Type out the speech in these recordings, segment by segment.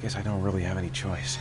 guess I don't really have any choice.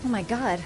Oh my god.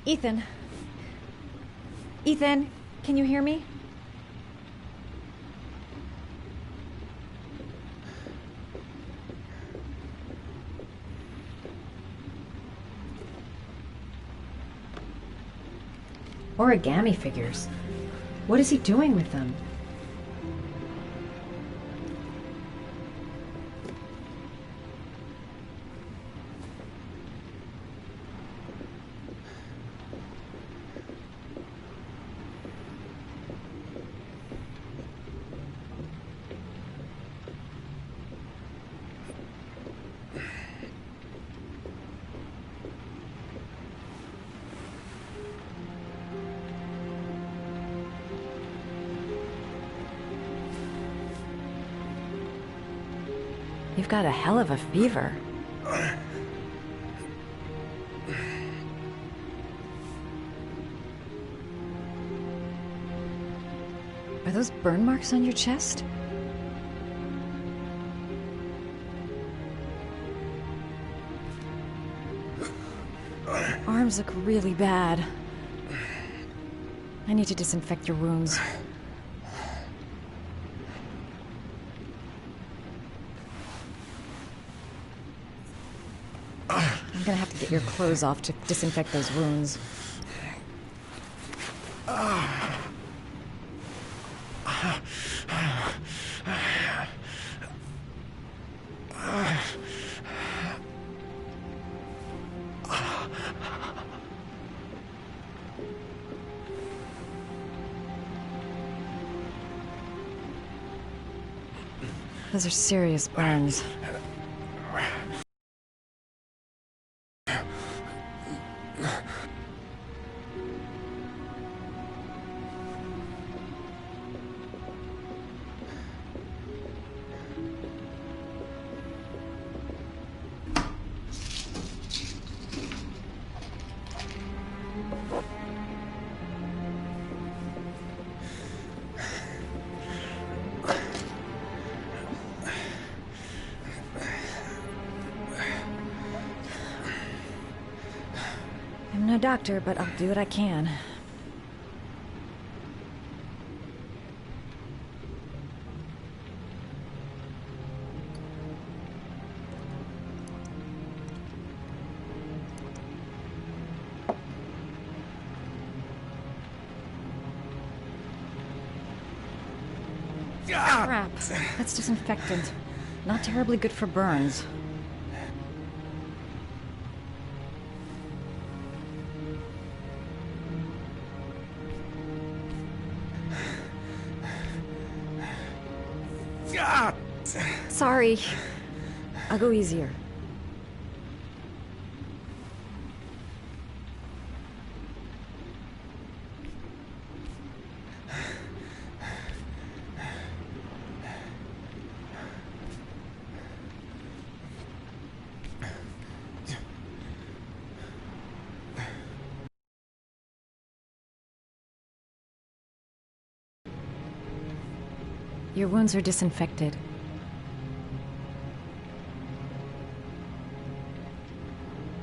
Ethan. Ethan, can you hear me? Origami figures. What is he doing with them? You've got a hell of a fever. Are those burn marks on your chest? Arms look really bad. I need to disinfect your wounds. I'm gonna have to get your clothes off to disinfect those wounds. Those are serious burns. I'm no doctor, but I'll do what I can. Crap. That's disinfectant. Not terribly good for burns. Sorry. I'll go easier. Your wounds are disinfected.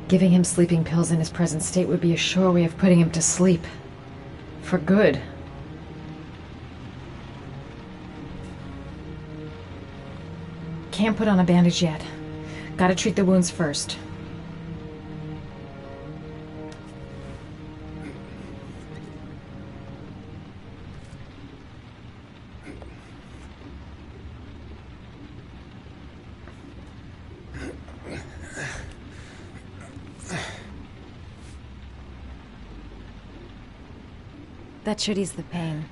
Giving him sleeping pills in his present state would be a sure way of putting him to sleep. For good. Can't put on a bandage yet. Gotta treat the wounds first. That should ease the pain.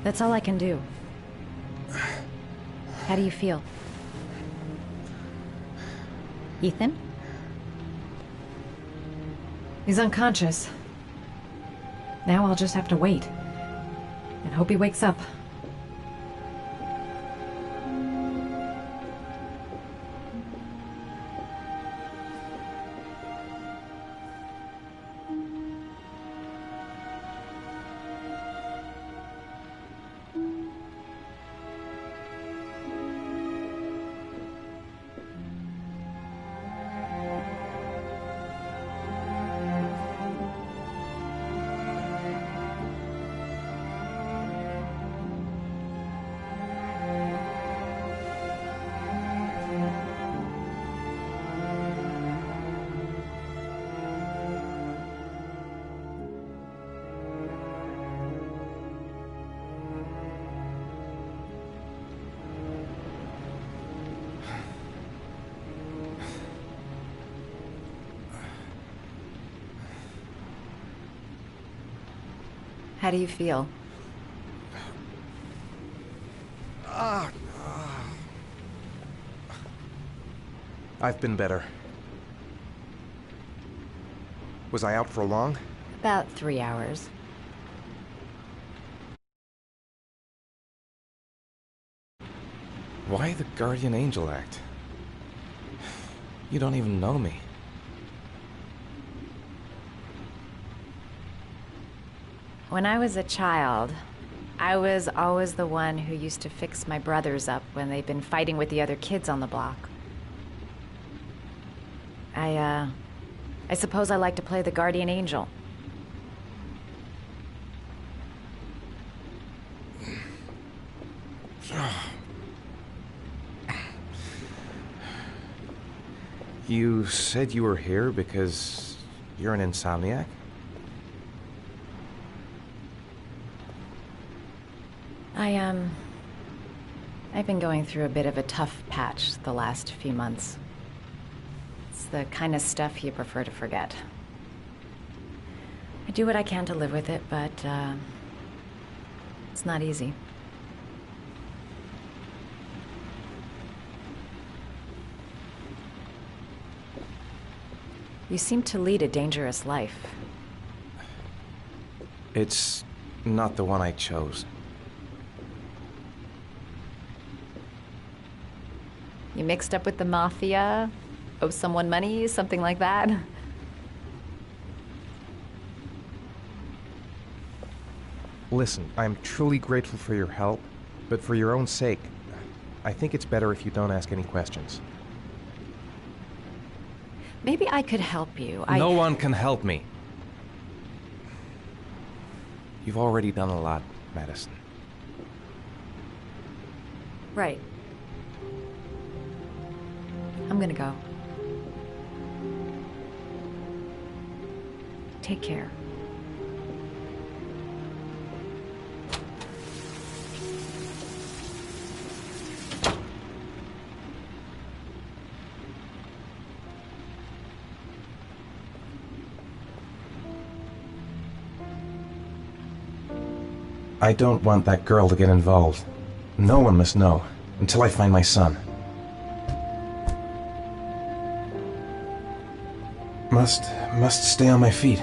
That's all I can do. How do you feel? Ethan? He's unconscious. Now I'll just have to wait. And hope he wakes up. How do you feel? I've been better. Was I out for long? About 3 hours. Why the guardian angel act? You don't even know me. When I was a child, I was always the one who used to fix my brothers up when they'd been fighting with the other kids on the block. I suppose I like to play the guardian angel. You said you were here because you're an insomniac? I've been going through a bit of a tough patch the last few months. It's the kind of stuff you prefer to forget. I do what I can to live with it, but, it's not easy. You seem to lead a dangerous life. It's not the one I chose. You mixed up with the mafia? Owe someone money? Something like that? Listen, I'm truly grateful for your help, but for your own sake, I think it's better if you don't ask any questions. Maybe I could help you. No one can help me. You've already done a lot, Madison. Right. I'm gonna go. Take care. I don't want that girl to get involved. No one must know, until I find my son. Must stay on my feet.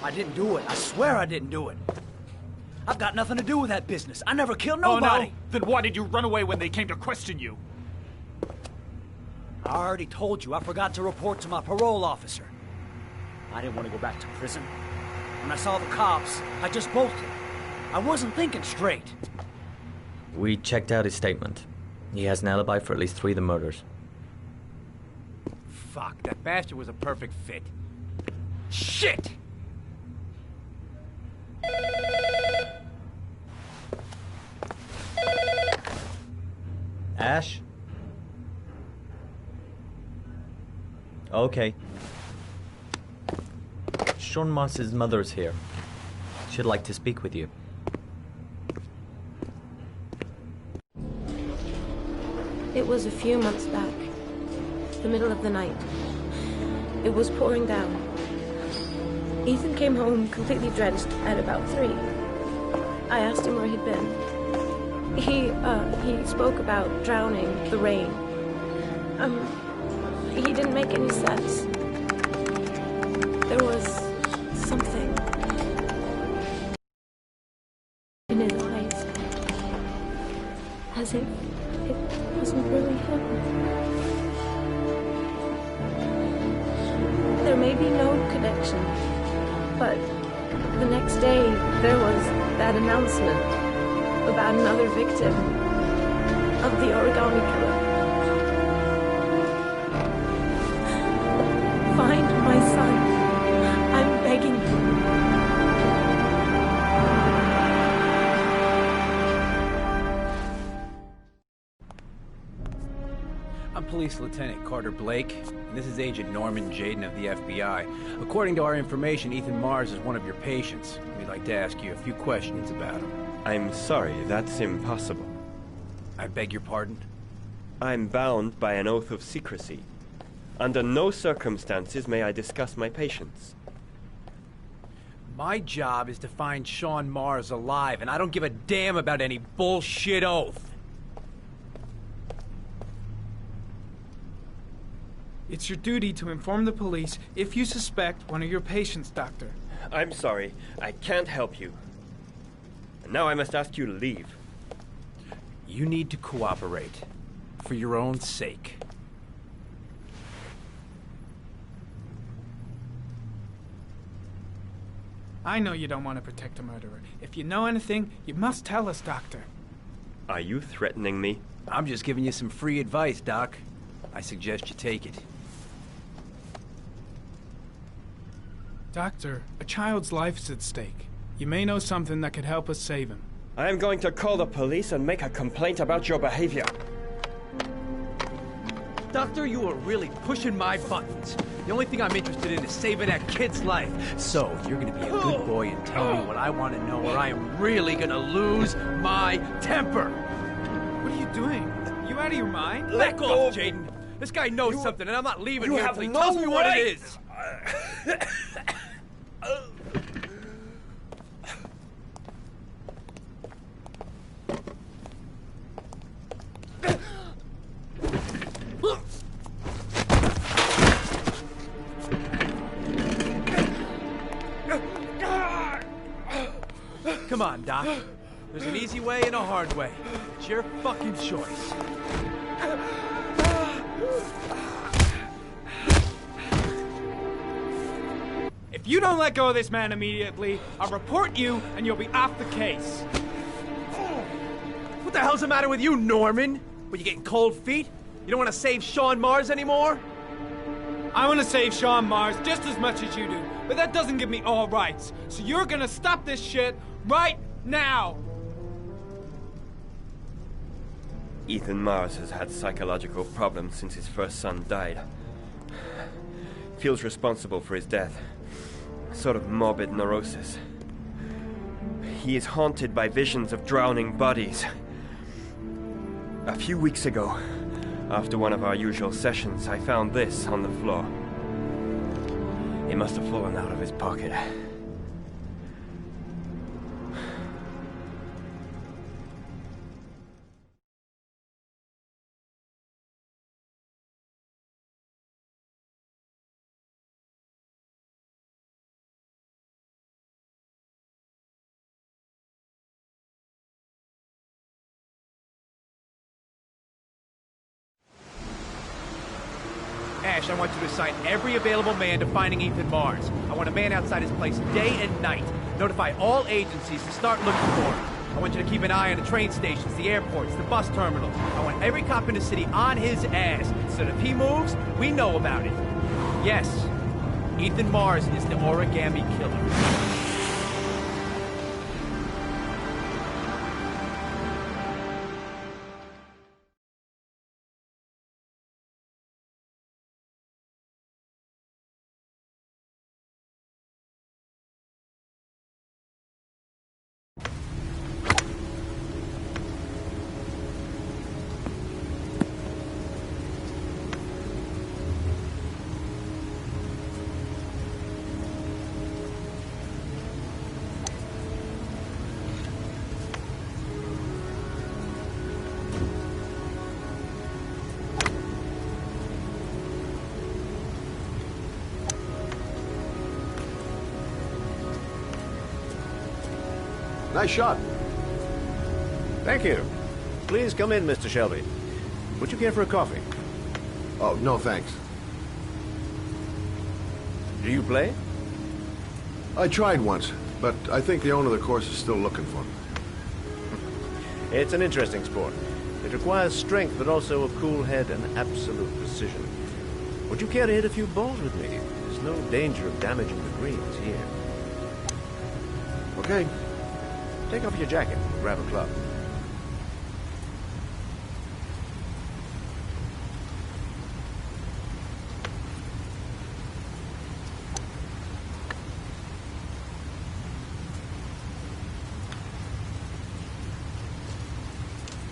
I didn't do it. I swear I didn't do it. I've got nothing to do with that business. I never killed nobody. Oh, no? Then why did you run away when they came to question you? I already told you I forgot to report to my parole officer. I didn't want to go back to prison. When I saw the cops, I just bolted. I wasn't thinking straight. We checked out his statement. He has an alibi for at least 3 of the murders. Fuck, that bastard was a perfect fit. Shit! Ash? Okay. Sean Moss's mother's here. She'd like to speak with you. It was a few months back. The middle of the night. It was pouring down. Ethan came home completely drenched at about 3. I asked him where he'd been. He spoke about drowning, the rain. He didn't make any sense. There was something in his eyes. As if it wasn't really him. There may be no connection, but the next day there was that announcement about another victim of the origami killer. Find my son. I'm begging you. I'm Police Lieutenant Carter Blake, and this is Agent Norman Jaden of the FBI. According to our information, Ethan Mars is one of your patients. We'd like to ask you a few questions about him. I'm sorry, that's impossible. I beg your pardon? I'm bound by an oath of secrecy. Under no circumstances may I discuss my patients. My job is to find Sean Mars alive, and I don't give a damn about any bullshit oath. It's your duty to inform the police if you suspect one of your patients, Doctor. I'm sorry, I can't help you. And now I must ask you to leave. You need to cooperate, for your own sake. I know you don't want to protect a murderer. If you know anything, you must tell us, Doctor. Are you threatening me? I'm just giving you some free advice, Doc. I suggest you take it. Doctor, a child's life's at stake. You may know something that could help us save him. I am going to call the police and make a complaint about your behavior. Doctor, you are really pushing my buttons. The only thing I'm interested in is saving that kid's life. So, if you're gonna be a good boy and tell me what I want to know, or I am really gonna lose my temper. What are you doing? You out of your mind? Back off, Jaden. This guy knows something, and I'm not leaving here until he tells me what it is. Come on, Doc. There's an easy way and a hard way. It's your fucking choice. If you don't let go of this man immediately, I'll report you and you'll be off the case. What the hell's the matter with you, Norman? What, you getting cold feet? You don't want to save Sean Mars anymore? I want to save Sean Mars just as much as you do, but that doesn't give me all rights. So you're gonna stop this shit right now! Ethan Mars has had psychological problems since his first son died. Feels responsible for his death. sort of morbid neurosis. He is haunted by visions of drowning bodies. A few weeks ago, after one of our usual sessions, I found this on the floor. It must have fallen out of his pocket. Ash, I want you to assign every available man to finding Ethan Mars. I want a man outside his place day and night. Notify all agencies to start looking for him. I want you to keep an eye on the train stations, the airports, the bus terminals. I want every cop in the city on his ass, so that if he moves, we know about it. Yes, Ethan Mars is the origami killer. Nice shot. Thank you. Please come in, Mr. Shelby. Would you care for a coffee? Oh, no thanks. Do you play? I tried once, but I think the owner of the course is still looking for me. It's an interesting sport. It requires strength, but also a cool head and absolute precision. Would you care to hit a few balls with me? There's no danger of damaging the greens here. Okay. Take off your jacket and grab a club.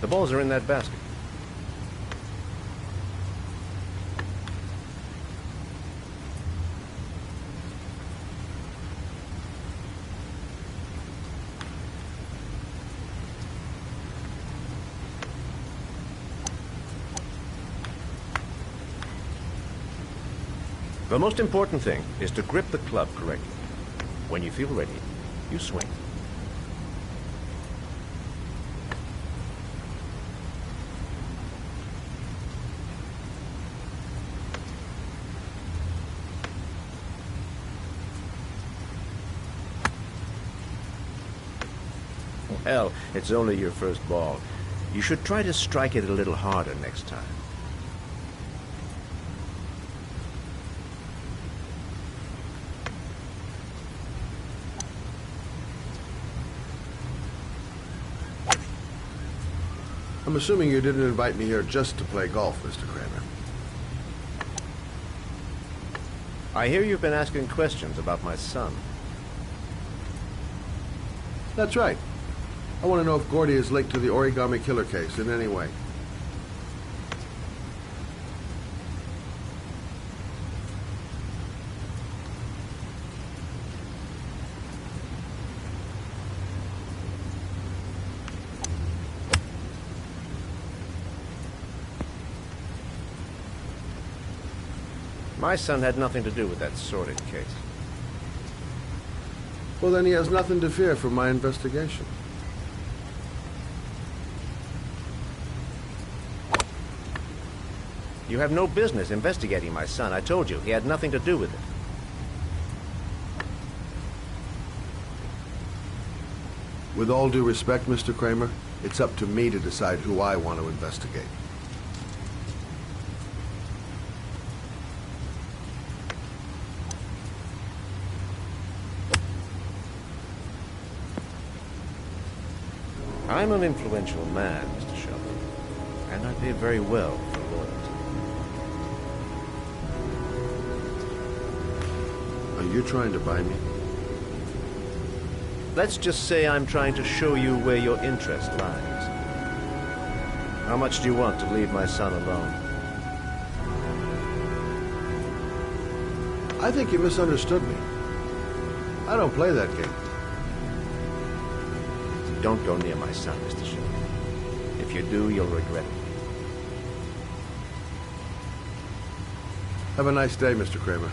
The balls are in that basket. The most important thing is to grip the club correctly. When you feel ready, you swing. Well, it's only your first ball. You should try to strike it a little harder next time. I'm assuming you didn't invite me here just to play golf, Mr. Kramer. I hear you've been asking questions about my son. That's right. I want to know if Gordy is linked to the origami killer case in any way. My son had nothing to do with that sordid case. Well, then he has nothing to fear from my investigation. You have no business investigating my son. I told you, he had nothing to do with it. With all due respect, Mr. Kramer, it's up to me to decide who I want to investigate. I'm an influential man, Mr. Shelby, and I pay very well for loyalty. Are you trying to buy me? Let's just say I'm trying to show you where your interest lies. How much do you want to leave my son alone? I think you misunderstood me. I don't play that game. Don't go near my son, Mr. Shaw. If you do, you'll regret it. Have a nice day, Mr. Kramer.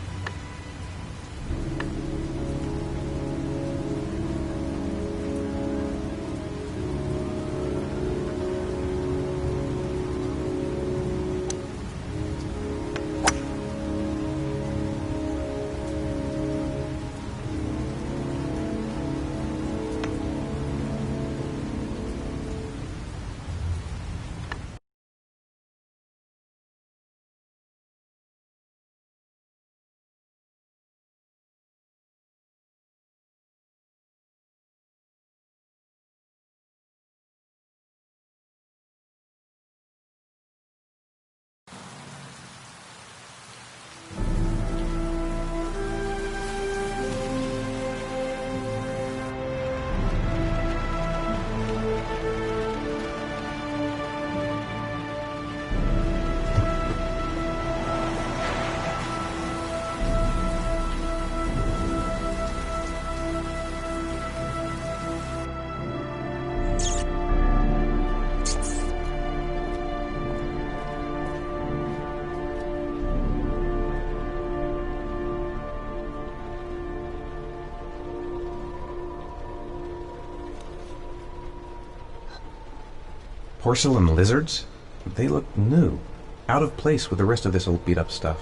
Porcelain lizards? They look new. Out of place with the rest of this old beat-up stuff.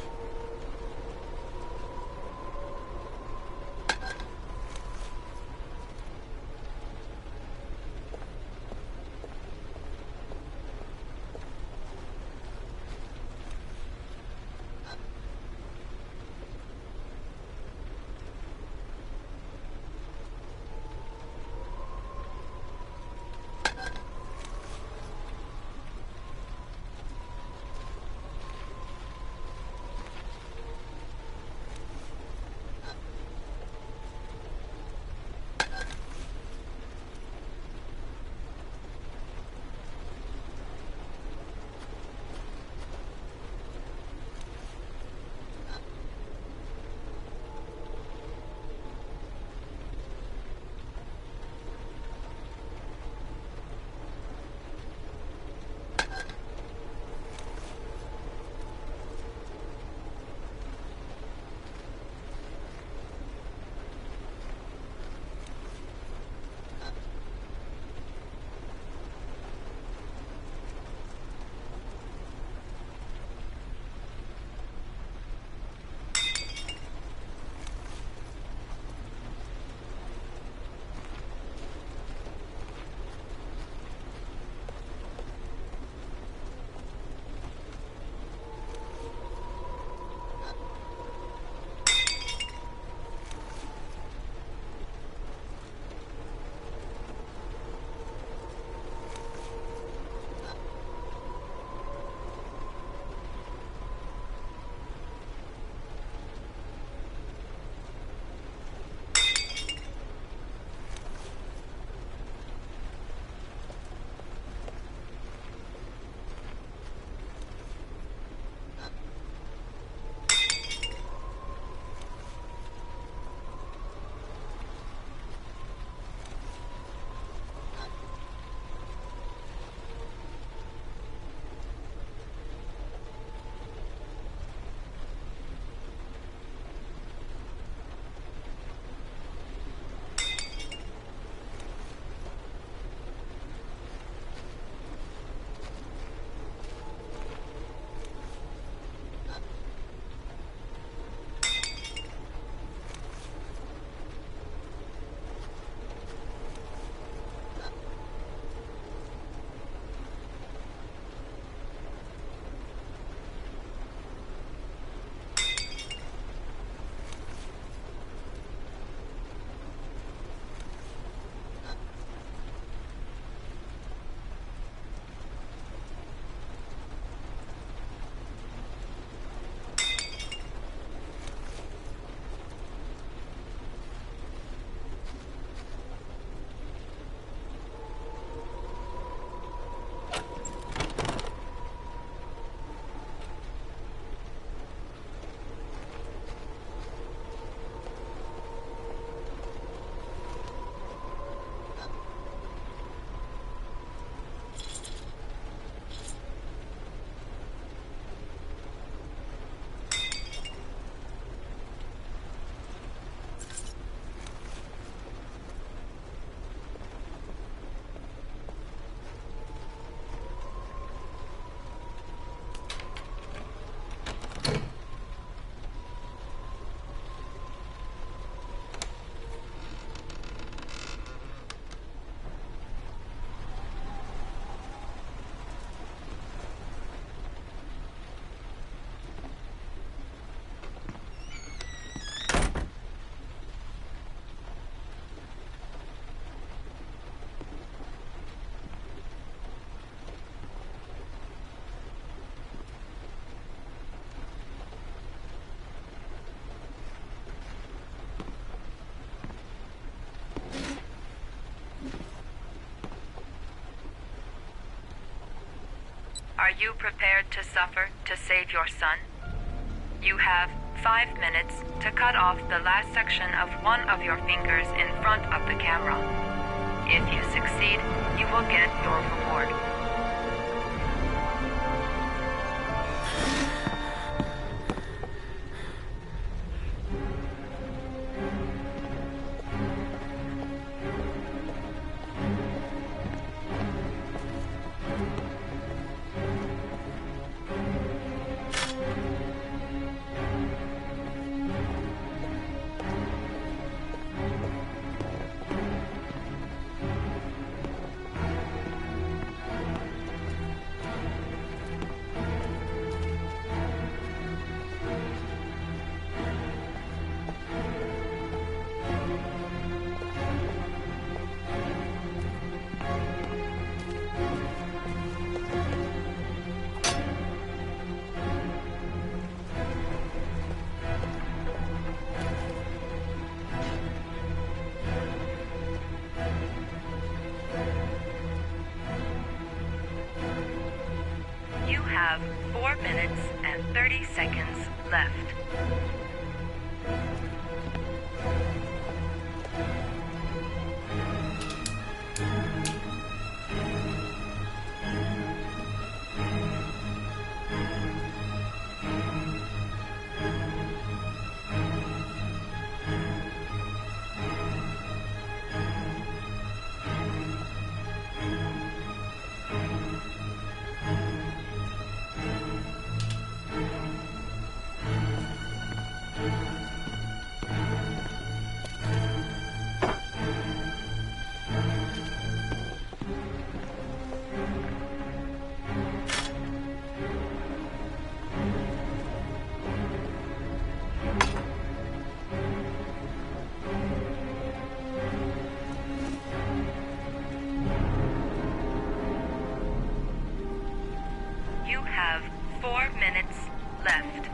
Are you prepared to suffer to save your son? You have 5 minutes to cut off the last section of one of your fingers in front of the camera. If you succeed, you will get your reward. You have 4 minutes and 30 seconds left. You have 4 minutes left.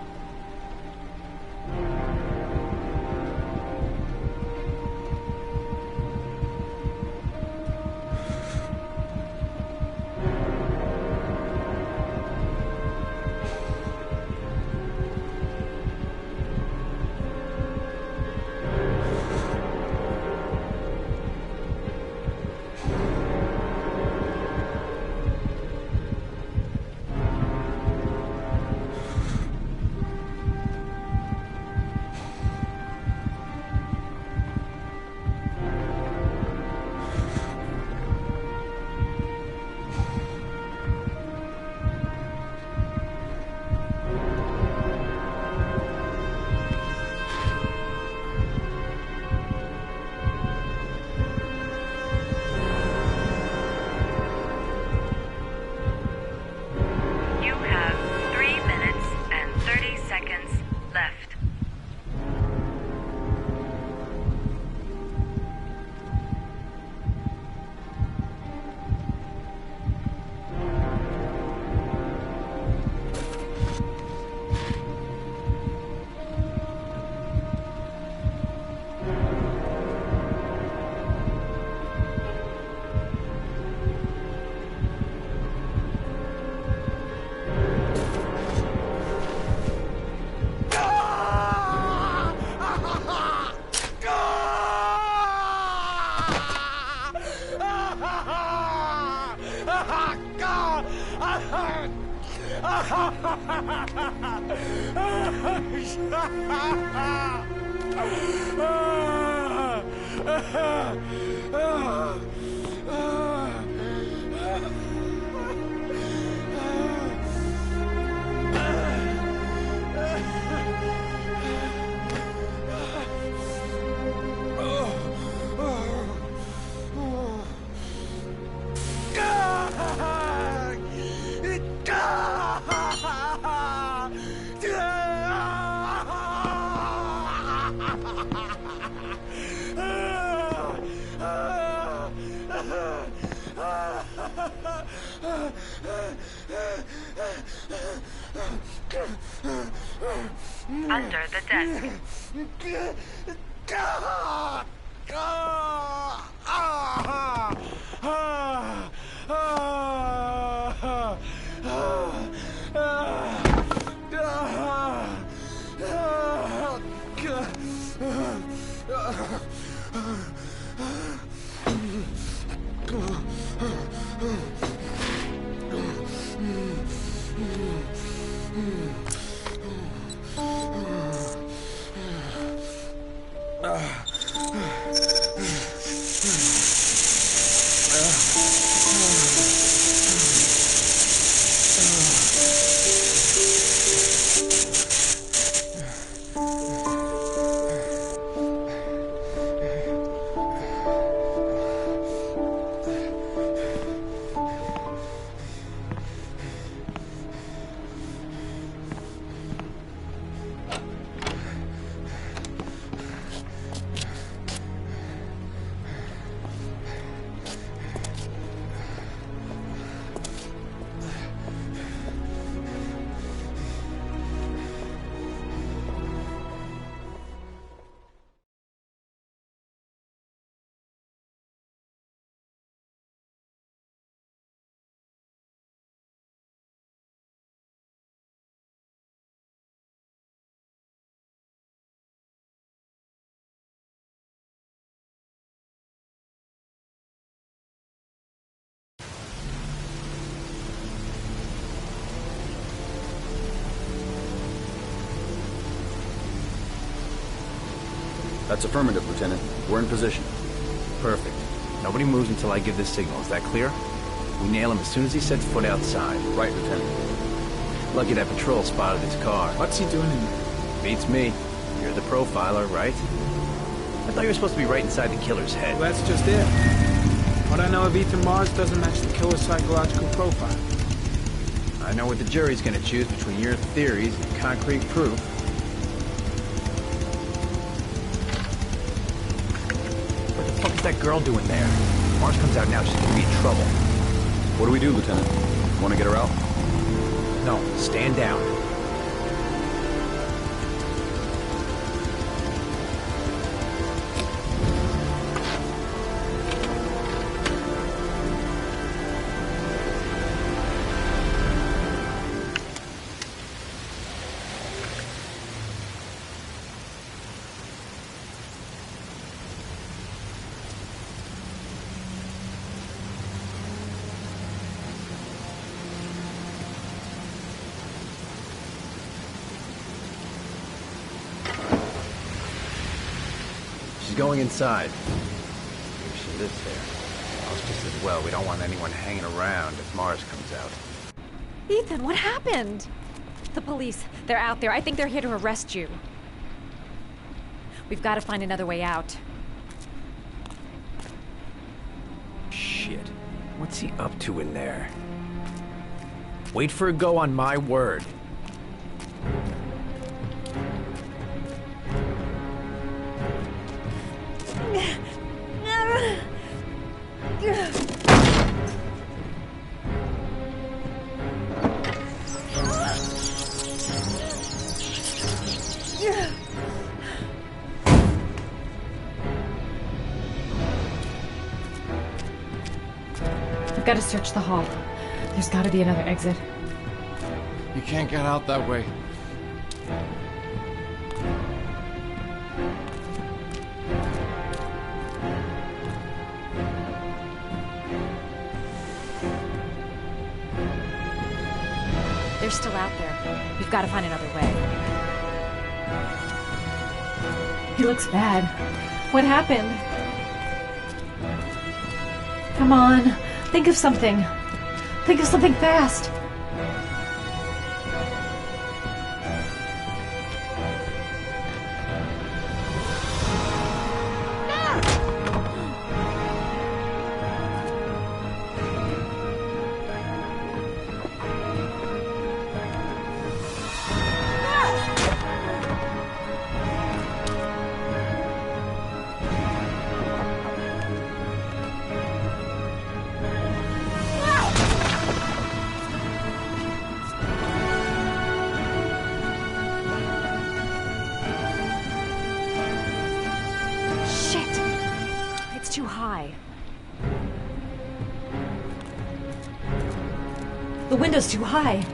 You have 3 minutes and 30 seconds left. Under the desk. That's affirmative, Lieutenant. We're in position. Perfect. Nobody moves until I give the signal. Is that clear? We nail him as soon as he sets foot outside. Right, Lieutenant. Lucky that patrol spotted his car. What's he doing in there? Beats me. You're the profiler, right? I thought you were supposed to be right inside the killer's head. Well, that's just it. What I know of Ethan Mars doesn't match the killer's psychological profile. I know what the jury's gonna choose between your theories and concrete proof. What the fuck is that girl doing there? Mars comes out now, she's gonna be in trouble. What do we do, Lieutenant? Want to get her out? No, stand down. She's going inside. Maybe she lives there. Mars just as well. We don't want anyone hanging around if Mars comes out. Ethan, what happened? The police. They're out there. I think they're here to arrest you. We've got to find another way out. Shit. What's he up to in there? Wait for a go on my word. I've got to search the hall. There's got to be another exit. You can't get out that way. They're still out there. We've got to find another way. He looks bad. What happened? Come on. Think of something. Think of something fast. Too high. The window's too high.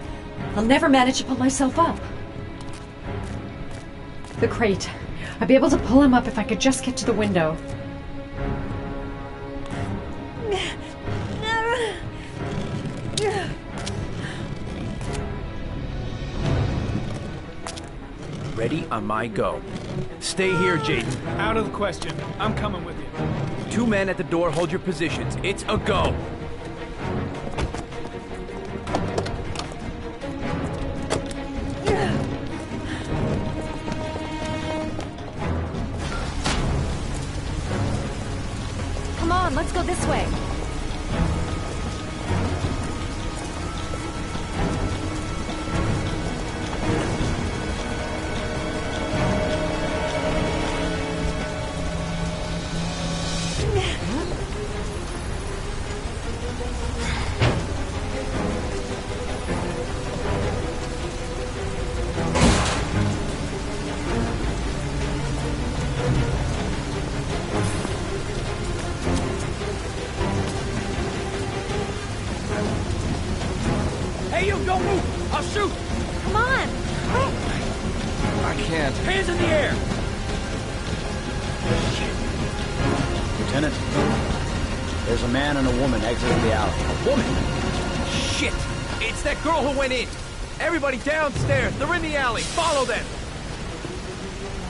I'll never manage to pull myself up. The crate. I'd be able to pull him up if I could just get to the window. Ready on my go. Stay here, Jaden. Out of the question. I'm coming with you. 2 men at the door, hold your positions. It's a go. Come on, let's go this way. Hey, you, don't move! I'll shoot! Come on! Quick! I can't. Hands in the air! Lieutenant, there's a man and a woman exiting the alley. A woman? Shit! It's that girl who went in! Everybody downstairs! They're in the alley! Follow them!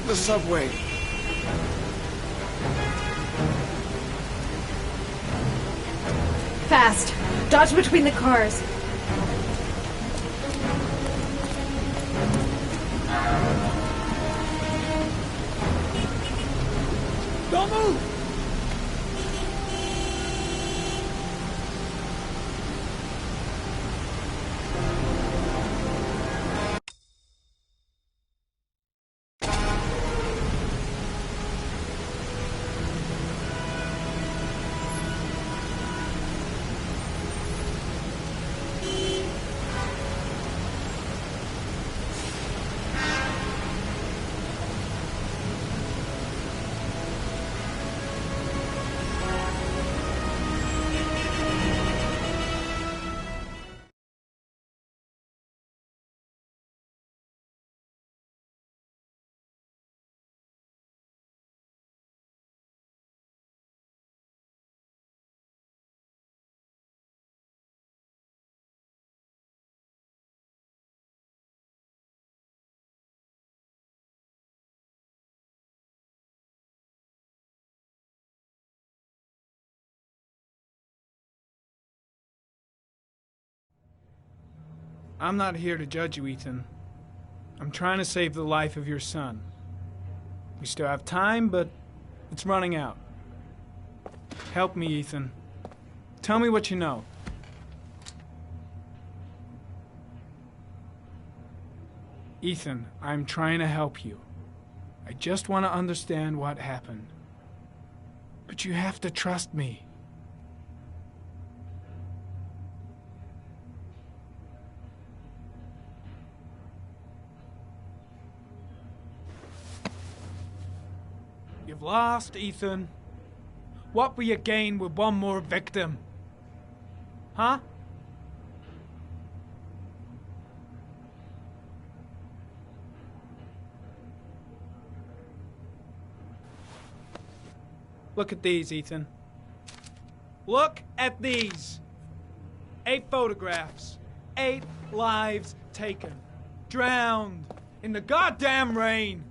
The subway. Fast! Dodge between the cars. Don't move! I'm not here to judge you, Ethan. I'm trying to save the life of your son. We still have time, but it's running out. Help me, Ethan. Tell me what you know. Ethan, I'm trying to help you. I just want to understand what happened. But you have to trust me. You've lost, Ethan. What will you gain with one more victim? Huh? Look at these, Ethan. Look at these. 8 photographs. 8 lives taken. Drowned in the goddamn rain.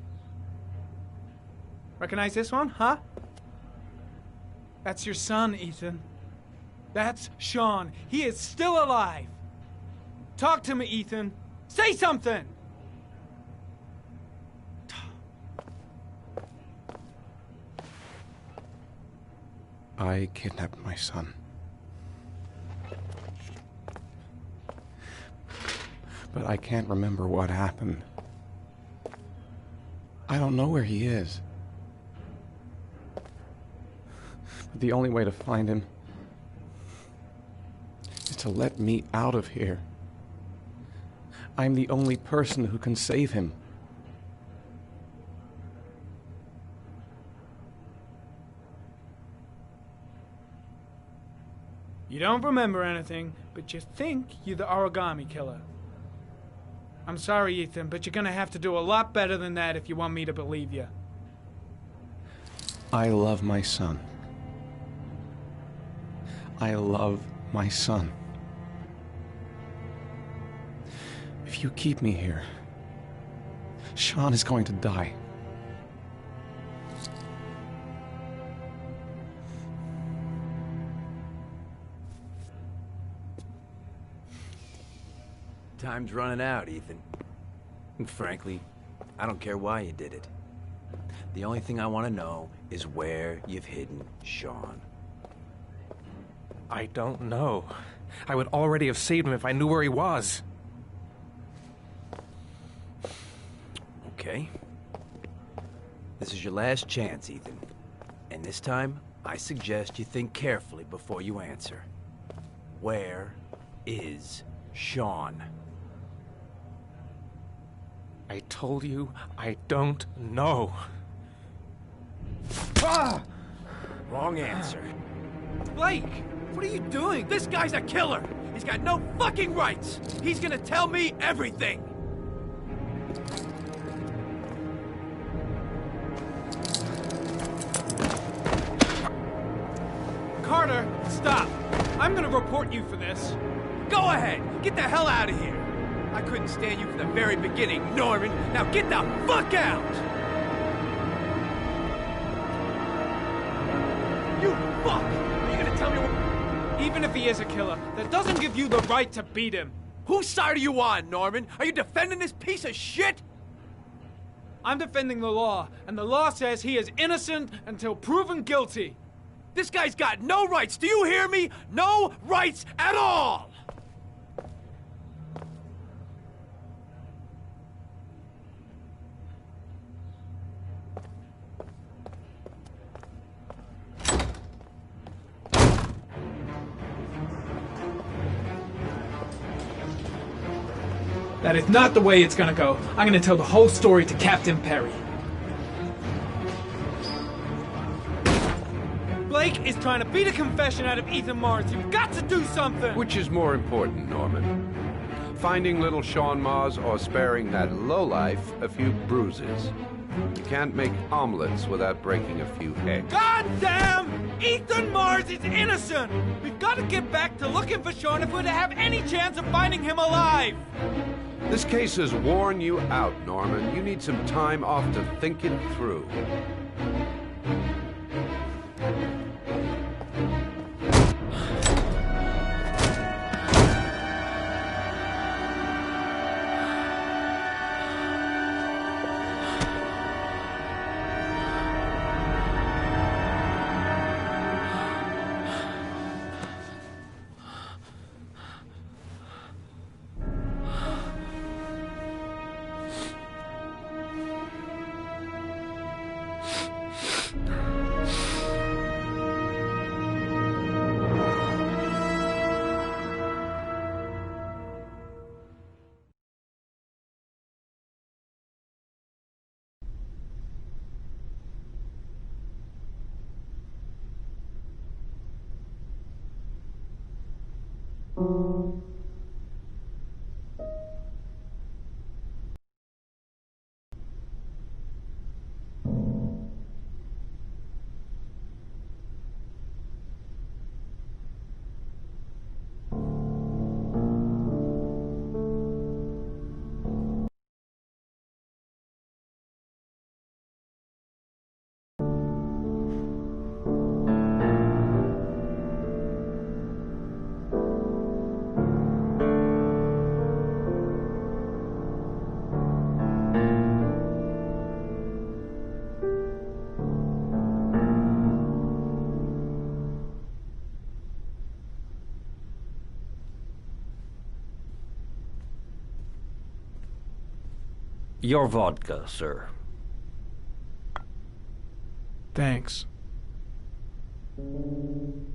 Recognize this one, huh? That's your son, Ethan. That's Sean. He is still alive. Talk to me, Ethan. Say something! I kidnapped my son. But I can't remember what happened. I don't know where he is. But the only way to find him is to let me out of here. I'm the only person who can save him. You don't remember anything, but you think you're the origami killer. I'm sorry, Ethan, but you're gonna have to do a lot better than that if you want me to believe you. I love my son. I love my son. If you keep me here, Sean is going to die. Time's running out, Ethan. And frankly, I don't care why you did it. The only thing I want to know is where you've hidden Sean. I don't know. I would already have saved him if I knew where he was. Okay. This is your last chance, Ethan. And this time, I suggest you think carefully before you answer. Where is Sean? I told you I don't know. Ah! Wrong answer. Blake, what are you doing? This guy's a killer! He's got no fucking rights! He's gonna tell me everything! Carter, stop! I'm gonna report you for this. Go ahead! Get the hell out of here! I couldn't stand you from the very beginning, Norman! Now get the fuck out! fuck? Are you gonna tell me what... Even if he is a killer, that doesn't give you the right to beat him. Whose side are you on, Norman? Are you defending this piece of shit? I'm defending the law, and the law says he is innocent until proven guilty. This guy's got no rights, do you hear me? No rights at all! That is not the way it's gonna go. I'm gonna tell the whole story to Captain Perry. Blake is trying to beat a confession out of Ethan Mars. You've got to do something! Which is more important, Norman? Finding little Sean Mars or sparing that lowlife a few bruises? You can't make omelets without breaking a few eggs. God damn! Ethan Mars is innocent! We've got to get back to looking for Sean if we're to have any chance of finding him alive! This case has worn you out, Norman. You need some time off to think it through. Your vodka, sir. Thanks. You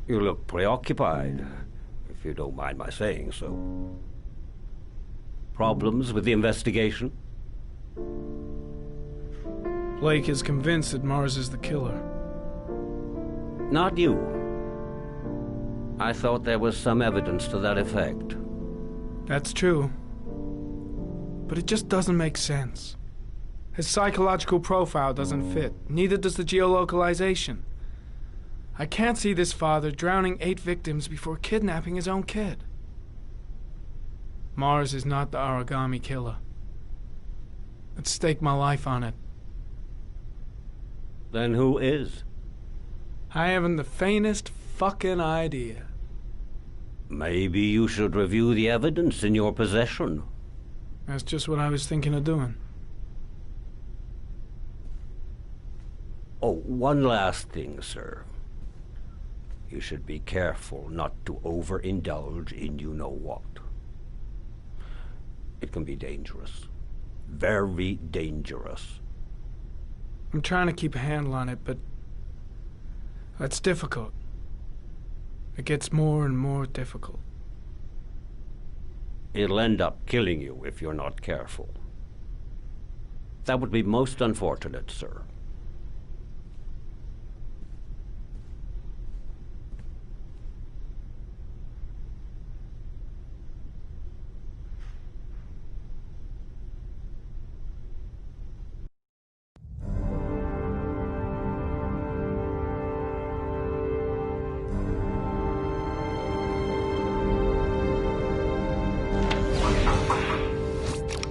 look preoccupied, if you don't mind my saying so. Problems with the investigation? Blake is convinced that Mars is the killer. Not you. I thought there was some evidence to that effect. That's true. But it just doesn't make sense. His psychological profile doesn't fit. Neither does the geolocalization. I can't see this father drowning 8 victims before kidnapping his own kid. Mars is not the origami killer. I'd stake my life on it. Then who is? I haven't the faintest fucking idea. Maybe you should review the evidence in your possession. That's just what I was thinking of doing. Oh, one last thing, sir. You should be careful not to overindulge in you-know-what. It can be dangerous. Very dangerous. I'm trying to keep a handle on it, but that's difficult. It gets more and more difficult. It'll end up killing you if you're not careful. That would be most unfortunate, sir.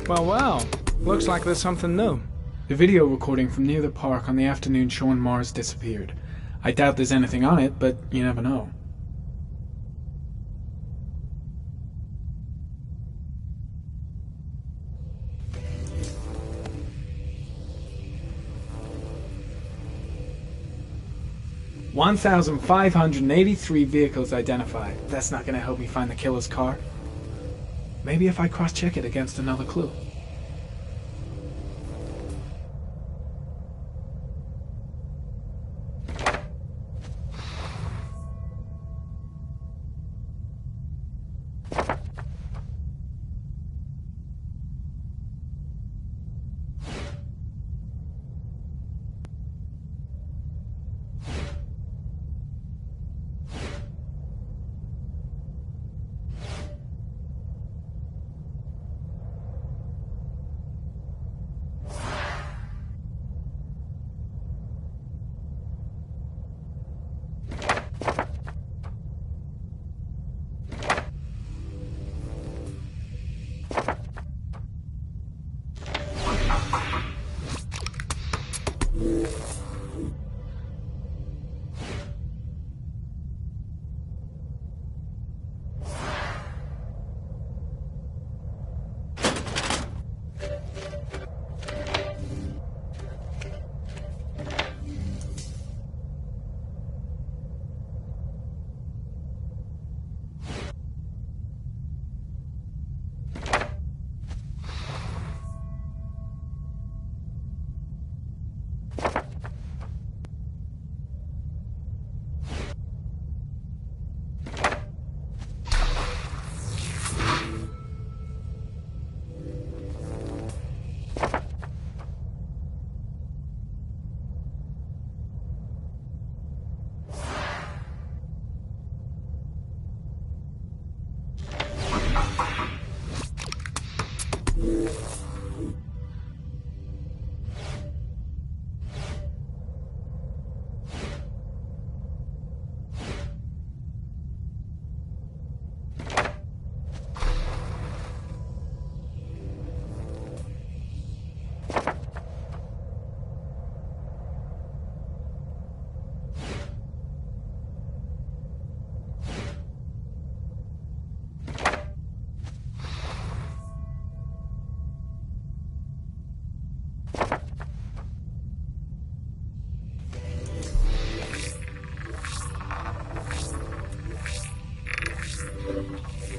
Well, looks like there's something new. The video recording from near the park on the afternoon Sean Mars disappeared. I doubt there's anything on it, but you never know. $1,583 vehicles identified. That's not going to help me find the killer's car. Maybe if I cross-check it against another clue.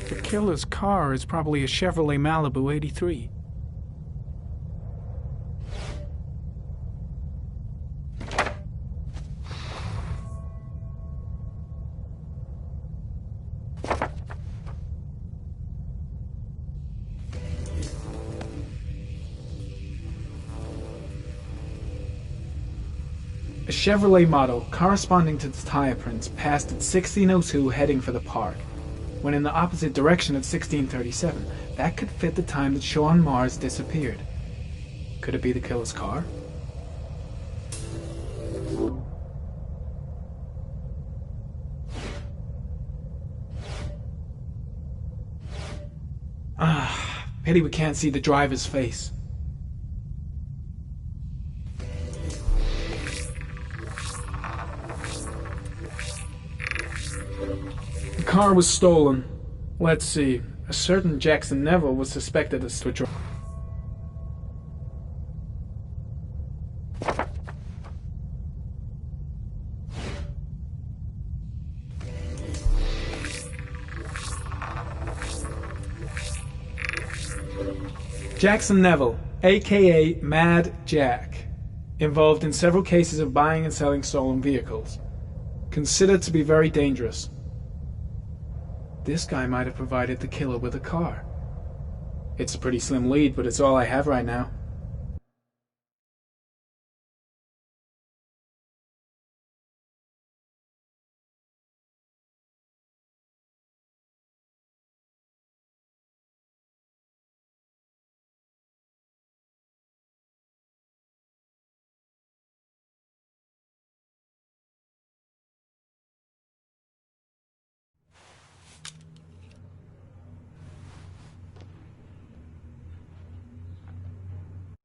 The killer's car is probably a Chevrolet Malibu 83. A Chevrolet model corresponding to the tire prints passed at 1602 heading for the park. When in the opposite direction at 1637, that could fit the time that Sean Mars disappeared. Could it be the killer's car? Pity we can't see the driver's face. The car was stolen. Let's see. A certain Jackson Neville was suspected as to drive. Jackson Neville, aka Mad Jack, involved in several cases of buying and selling stolen vehicles. Considered to be very dangerous. This guy might have provided the killer with a car. It's a pretty slim lead, but it's all I have right now.